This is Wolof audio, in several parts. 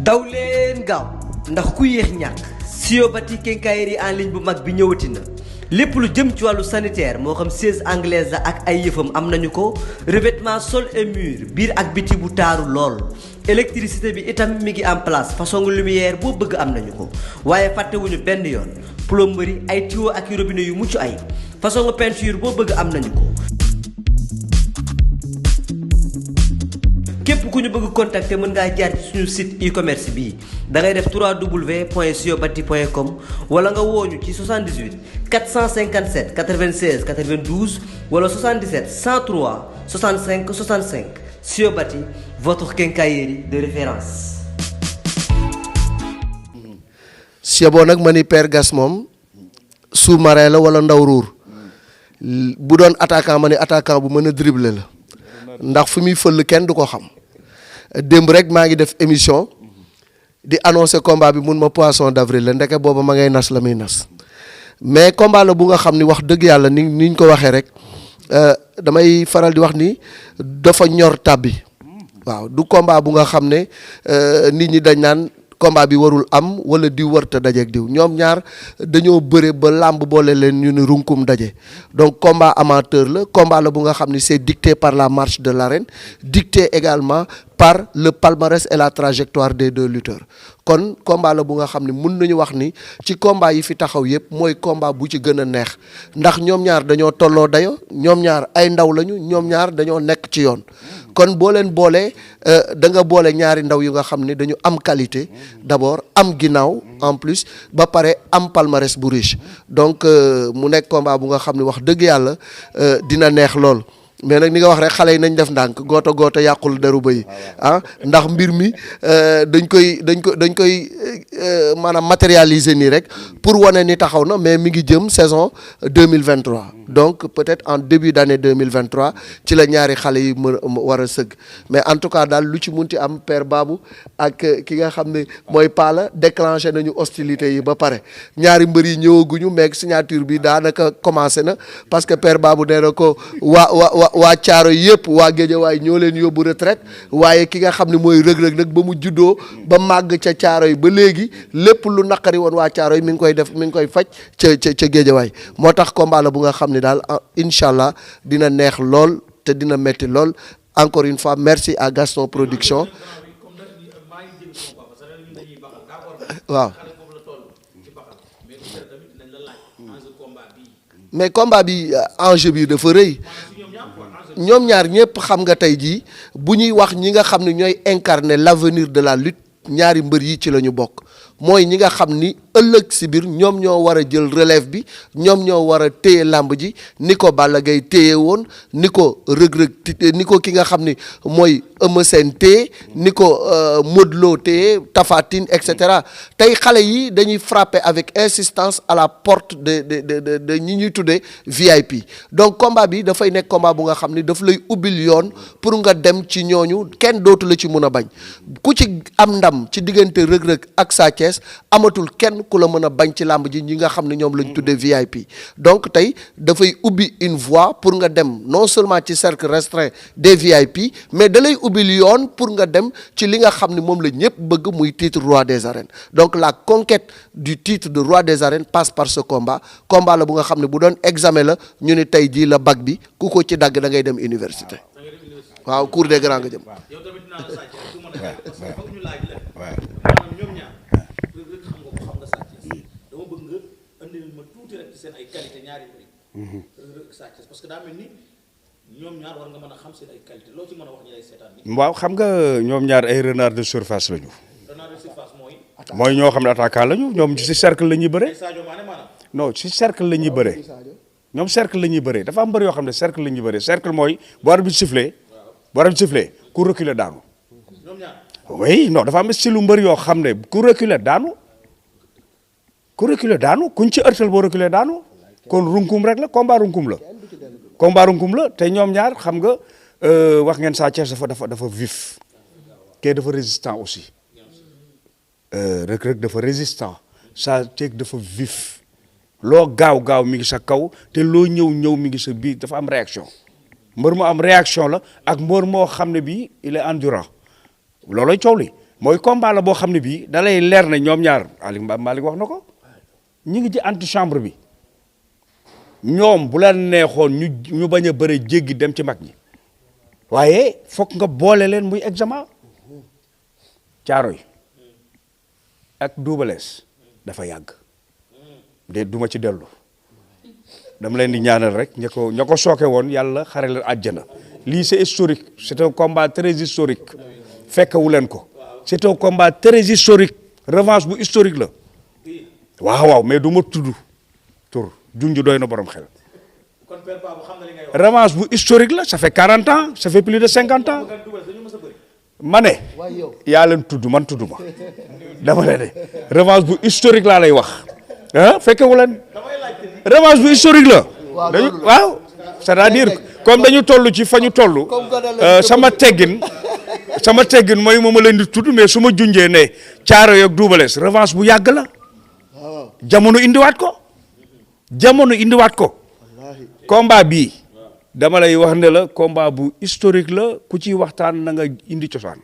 daw leen gaaw ndax ku yéex ñàkk Siobati quincaillerie en ligne bu mag bi ñëwati na lépp lu jëm ci wàllu sanitaire moo xam siège anglaise la ak ay yëfam am nañu ko revêtement sol et mur biir ak biti bu taaru lool électricité bi itam mi ngi en place façon lumière boo bëgg am nañu ko waaye fàttewuñu benn yoon plomberie ay tuyaux ak robinet yu mucc ay façon peinture boo bëgg am nañu ko. képp ku ñu bëgg contacter mën ngaa jaar ci suñu site e-commerce bii da ngay def www.siobati.com wala nga wooñu ci 78 457 96 92 wala 77 103 65 65 Siobati votre quincaillerie de référence. Sioboo nag ma ni Père Gas moom sous-marin la wala ndaw ruur bu doon attaquant ma ni attaquant bu mën a dribbler la. ndax fu muy fël kenn du ko xam démb rek maa ngi def émission di annoncer combat bi mun ma poisson d'avril la ndeke booba ma ngay nas la muy nas mais combat la bu nga xam ni wax dëgg yàlla ni ñu ko waxee rek damay faral di wax ni dafa ñor tàbbi waaw du combat bu nga xam ne nit ñi dañ naan combat bi warul am wala diw warta dajeeg diw ñoom ñaar dañoo bëre ba làmb boole leen ñu ni runkum daje donc combat amateur la combat la bu nga xam ni c'est dicté par la marche de l'arène dicté également par le palmarès et la trajectoire des deux lutteurs kon combat la bu nga xam ne mun nañu wax ni ci combat yi fi taxaw yëpp mooy combat bu ci gën a neex ndax ñoom ñaar dañoo tolloo dayo ñoom ñaar ay ndaw lañu ñoom ñaar dañoo nekk ci yoon kon boo leen boolee da nga boole ñaari ndaw yu nga xam ne dañu am qualité d'abord am ginnaaw en plus ba pare am palmarès bu riche donc mu nekk combat bu nga xam ne wax dëgg yàlla dina neex lool. mais nag ni nga wax rek xale yi nañ def ndànk gooto yàqul deru bëy ndax mbir mi dañ koy maanaam matérialiser nii rek pour wane ni taxaw na mais mi ngi jëm saison 2023 donc peut-être en début d'année 2023 ci la ñaari xale yi war a sëgg mais en tout cas daal lu ci munti am père Babou ak ki nga xam ne mooy Pala déclenché nañu hostilité yi ba pare ñaari mbër yi ñëwaguñu mais signature bi daanaka commencé na parce que père Babou nee na ko waa caaro yëpp waa Géejawaay ñoo leen yóbbu retraite waaye ki nga xam ne mooy rëg-rëg nag ba mu juddoo ba màgg ca caaro yi ba léegi lépp lu naqari woon waa caaro yi mi ngi koy def mi ngi koy faj ca Géejawaay moo tax combat la bu nga xam ne daal incha allah dina neex lool te dina metti lool encore une fois merci à Gaston Production waaw mais combat bi enjeu bi dafa rëy ñoom ñaar ñëpp xam nga tey jii bu ñuy wax ñi nga xam ne ñooy incarner l'avenir de la lutte ñaari mbër yi ci la ñu bokk mooy ñi nga xam ni ëllëg si biir ñoom ñoo war a jël relève bi ñoom ñoo war a téye làmb ji ni ko Balla Gaye téye woon ni ko Reug-Reug ni ko ki nga xam ni mooy Eumeu Sène téye ni ko Modou Lo téye Tapha Tine et cetera tey xale yi dañuy frapper avec insistance à la porte de ñi ñuy tuddee VIP donc combat bi dafay nekk combat bu nga xam ni daf lay ubbil yoon pour nga dem ci ñooñu kenn dootu la ci mun a bañ ku ci am ndam ci diggante Reug-Reug ak Sa Thiès amatul kenn ku la mën a bañ ci làmb ji ñi nga xam ne ñoom lañ tuddee VIP donc tey dafay ubbi une voie pour nga dem non seulement ci cercle restreint des VIP mais da lay ubbil yoon pour nga dem ci li nga xam ne moom la ñëpp bëgg muy titre roi des arènes donc la conquête du titre de roi des arènes passe par ce combat la bu nga xam ne bu doon examen la ñu ne tey jii la bac bi ku ko ci dagg da ngay dem université waaw cours des grands nga jëm. seen ay qualité ñaari mbir parce que daa mel ni ñoom ñaar war nga mën a xam seen ay qualité loo ci mën a wax ñi lay seetaan ni waaw xam nga ñoom ñaar ay renard de surface lañu. renard de surface mooy ñoo xam ne attaquant lañu ñoom ci cercle la ñuy bëre. Sadio Mané maanaam. non ci cercle la ñuy bëre. ñoom cercle la ñuy bëre dafa am mbër yoo xam ne cercle la ñuy bëre cercle mooy bu arbitre bi sifflé ku reculer daanu. ñoom ñaar. oui non dafa am style mbër yoo xam ne ku reculer daanu. kuñ ci ërtal boo reculer daanu kon runkum rek la combat runkum la te ñoom ñaar xam nga wax ngeen Sa Thiès dafa vif kee dafa résistant aussi Reug-Reug dafa résistant Sa Thiès dafa vif loo gaaw mi ngi sa kaw te loo ñëw mi ngi sa biir dafa am réaction mbër mu am réaction la ak mbër moo xam ne bii il est endurant loolooy coow li mooy combat la boo xam ne bii da lay leer na ñoom ñaar Malick wax na ko ñi ngi ci antichambre bi ñoom bu la neexoon ñu bañ a bëre jéggi dem ci mag ñi waaye foog nga boole leen muy examen Caaroy ak Double Less dafa yàgg de duma ci dellu dama leen di ñaanal rek ña ko sooke woon yàlla xare leen àjjana lii c'est historique c'est un combat très historique fekkewu leen ko c'est un combat très historique revanche bu historique la waaw mais du ma tudd tur junj doy na borom xel kon père Babou xam na li ngay wax. revanche bu historique la ça fait 40 ans ça fait plus de 50 ans ma ne yaa leen tudd man tudd ma dama ne revanche bu historique laa lay wax ah fekkewu leen revanche bu historique la dañu waaw c'est-à-dire comme dañu toll ci fa ñu toll sama teggin mooy moom ma leen di tudd mais su ma junjee ne Caaroy ak Double Less revanche bu yàgg la jamono indiwaat ko combat bii dama lay wax ne la combat bu historique la ku ciy waxtaan na nga indi cosaan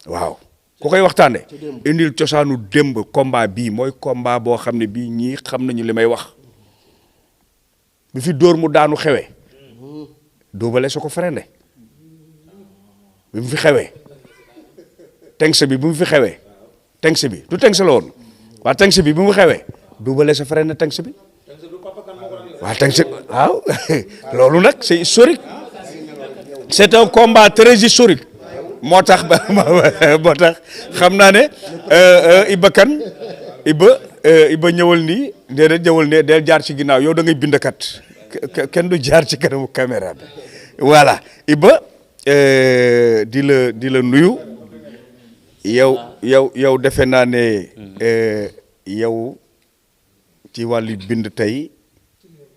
waaw ku koy waxtaanee indil cosaanu démb combat bii mooy combat boo xam ne bii ñii xam nañu li may wax bi fi dóor mu daanu xewee Double Less ko freiné bi mu fi xewee tengse bi mu fi xewee tengse bi du tengse la woon waa tengse bi mu xewee Double Less freiné tengse bi waa tengse waaw loolu nag c'est historique c'est un combat très historique moo tax xam naa ne Iba Kane Iba ñëwal nii déedéet ñëwal ne del jaar ci ginnaaw yow da ngay bindkat kenn du jaar ci kanamu caméra bi voilà Iba di la nuyu yow defe naa ne yow ci wàllu bind tey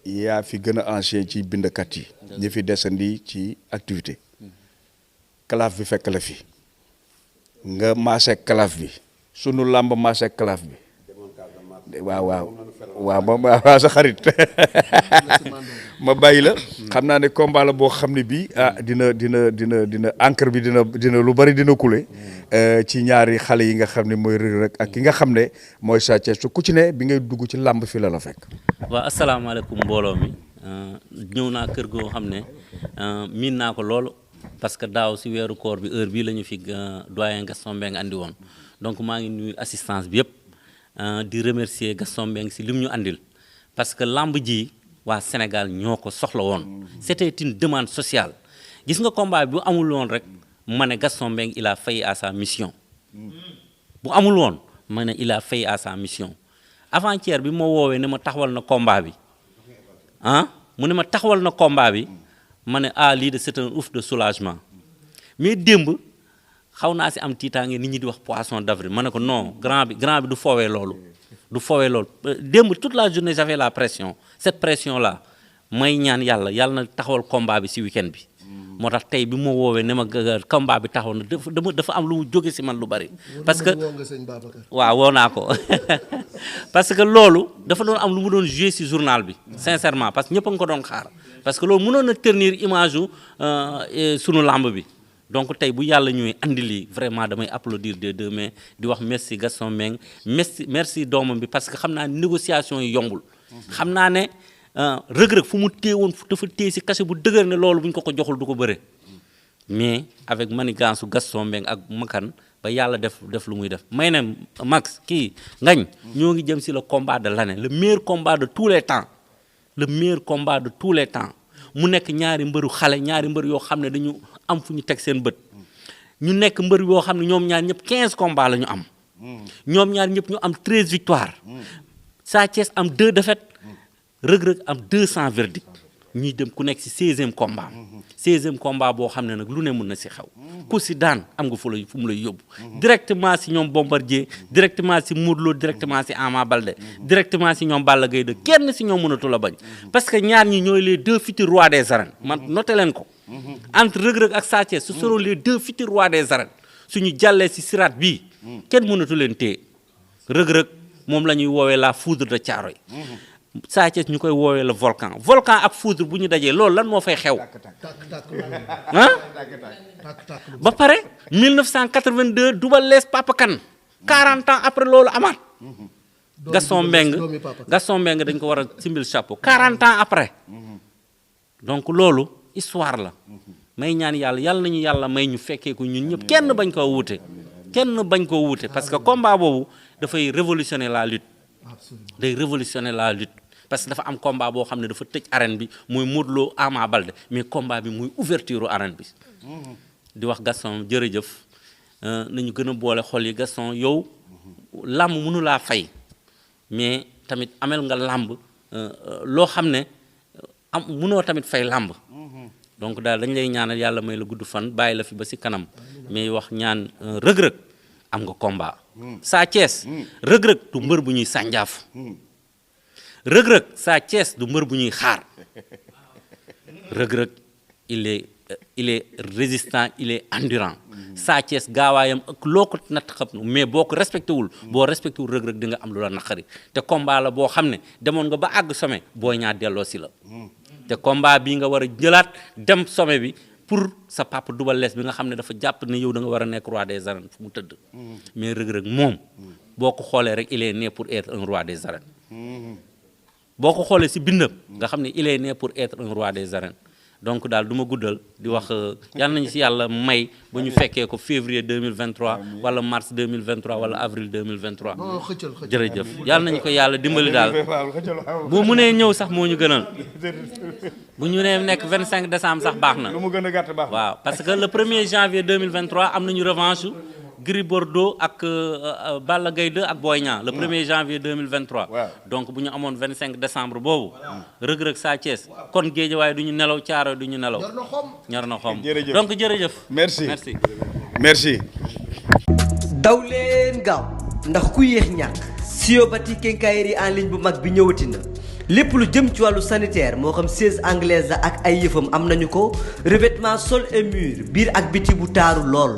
yaa fi gën a ancien ci bindkat yi ñi fi desandi ci activité calaf bi fekk la fi nga maaseeg calaf bi sunu làmb maaseeg calaf bi waaw sa xarit ma bàyyi la xam naa ne combat la boo xam ne bii dina encre bi dina lu bari dina couler ci ñaari xale yi nga xam ne mooy Reug Reug ak ki nga xam ne mooy Sa Thiès ku ci ne bi ngay dugg ci làmb fi la fekk. waaw asalaamaaleykum mbooloo mi ñëw naa kër goo xam ne miin naa ko loolu parce que daaw si weeru koor bi heure bii la ñu fi doyen Gaston Mbengue andi woon donc maa ngi nuyu assistance bi yëpp di remercier Gaston Mbengue si lim ñu andil parce que làmb ji waa Sénégal ñoo ko soxla woon c'était une demande sociale gis nga combat bi bu amul woon rek ma ne Gaston Mbengue il a failli à sa mission bu amul woon ma ne il a failli à sa mission avant-hier bi ma woowee ne ma taxawal na combat bi mu ne ma taxawal na combat bi ma ne lii de c'est un ouf de soulagement mais démb xaw naa si am tiitaange nit ñi di wax poisson d'avril ma ne ko non grand bi du foowee loolu démb toute la journée j'avais la pression cette pression là may ñaan yàlla na taxawal combat bi si week-end bi moo tax tey bi ma woowee ne ma combat bi taxaw na dafa am lu mu jóge si man lu bari parce que waaw woo naa ko parce que loolu dafa doon am lu mu doon jouer si journal bi sincèrement parce que ñëpp a nga ko doon xaar parce que loolu mënoon na ternir image u sunu lamb bi donc tey bu yàlla ñëwee andi lii vraiment damay applaudir des deux mains di wax merci Gaston Mbengue merci doomam bi parce que xam naa négociation yi yombul xam naa ne Reug Reug fu mu téewoon dafa téye si cachet bu dëgër ne loolu bu ñu ko joxul du ko bëre mais avec manigance su Gaston Mbengue ak Makan ba yàlla def lu muy def may ne Max kii Ngagne ñoo ngi jëm si le combat de l'année le meilleur combat de tous les temps mu nekk ñaari mbëru xale ñaari mbër yoo xam ne dañu am fu ñu teg seen bët ñu nekk mbër yoo xam ne ñoom ñaar ñëpp 15 combats la ñu am ñoom ñaar ñëpp ñu am 13 victoires Sa Thiès am 2 défaites Reug Reug am 200 verdicts ñuy dem ku nekk si 16e combat 16e combat boo xam ne nag lu ne mën na si xew ku si daan am nga fu mu lay yóbbu directement si ñoom Bombardier directement si Modou Lo directement si Ama Baldé directement si ñoom Balla Gaye de kenn si ñoom mënatu la bañ parce que ñaar ñi ñooy les 2 futurs rois des arènes man noté leen ko entre Reug Reug ak Sa Thiès ce seront les 2 futurs rois des arènes suñu jàllee si sirat bii kenn mënatu leen téye Reug Reug moom la ñuy woowee la foudre de Thiaroye Sa Thiès ñu koy woowee le volcan volcan ak foudre bu ñu dajee loolu lan moo fay xew ah ba pare 1982 Double Less Papa Kane 40 ans après loolu amaat Gaston Mbengue dañ ko war a simbil chapeau 40 ans après donc loolu histoire la may ñaan yàlla nañu yàlla may ñu fekkee ko ñun ñëpp kenn bañ koo wuute parce que combat boobu dafay révolutionner la lutte day révolutionner la lutte parce que dafa am combat boo xam ne dafa tëj arène bi muy Modou Lo Ama Baldé mais combat bi muy ouverture arène bi di wax Gaston jërëjëf nañu gën a boole xol yi Gaston yow làmb mënu laa fay mais tamit amel nga làmb loo xam ne mënoo tamit fay làmb donc daal dañ lay ñaanal yàlla may la gudd fan bàyyi la fi ba si kanam mais wax ñaan rëg-rëg am nga combat Sa Thiès rëg-rëg du mbër bu ñuy sànjaaf rëg-rëg Sa Thiès du mbër bu ñuy xaar rëg-rëg il est résistant il est endurant Sa Thiès gaawaayam ak loo ko natt xam mais boo ko respecté wul rëg-rëg di nga am lu la naqari te combat la boo xam ne demoon nga ba àgg sommet Boy Niang delloo si la te combat bii nga war a jëlaat dem sommet bi pour sa papa Double Less bi nga xam ne dafa jàpp ne yow da nga war a nekk roi des arènes fu mu tëdd mais rëg-rëg moom boo ko xoolee rek il est né pour être un roi des arènes boo ko xoolee si bindam nga xam ne il est né pour être un roi des arènes donc daal du ma guddal di wax yal nañu si yàlla may ba ñu fekkee ko février 2023 wala mars 2023 wala avril 2023 jërëjëf yal nañu ko yàlla dimbali daal bu mu nee ñëw sax moo ñu gënal bu ñu nee nekk 25 décembre sax baax na lu mu gën a gàtt baax waaw parce que le 1er janvier 2023 am nañu revanche Gris Bordeaux ak Balla Gaye 2 ak Boy Niang le 1er janvier 2023 donc bu ñu amoon 25 décembre boobu rëg-rëg Sa Thiès kon Géejawaay du ñu nelaw Caaroy du ñu nelaw ñor na xom donc jërëjëf merci daw leen gaaw ndax ku yéex ñàkk Siobati quincaillerie en ligne bu mag bi ñëwati na lépp lu jëm ci wàllu sanitaire moo xam siège anglaise la ak ay yëfam am nañu ko revêtement sol et mur biir ak biti bu taaru lool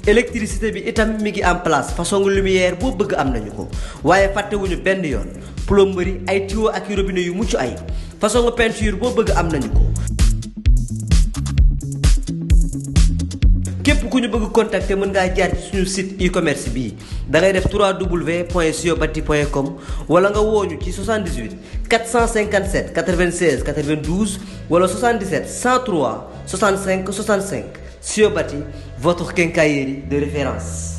électricité bi itam mi ngi en place façon lumière boo bëgg am nañu ko waaye fàttewuñu benn yoon plomberie ay tuyaux ak robinet yu mucc ay façon peinture boo bëgg am nañu ko. képp ku ñu bëgg contacter mën ngaa jaar ci suñu site e-commerce bii da ngay def www.siobati.com wala nga wooñu ci 78 457 96 92 wala 77 103 65 65 Siobati votre quincaillerie de référence.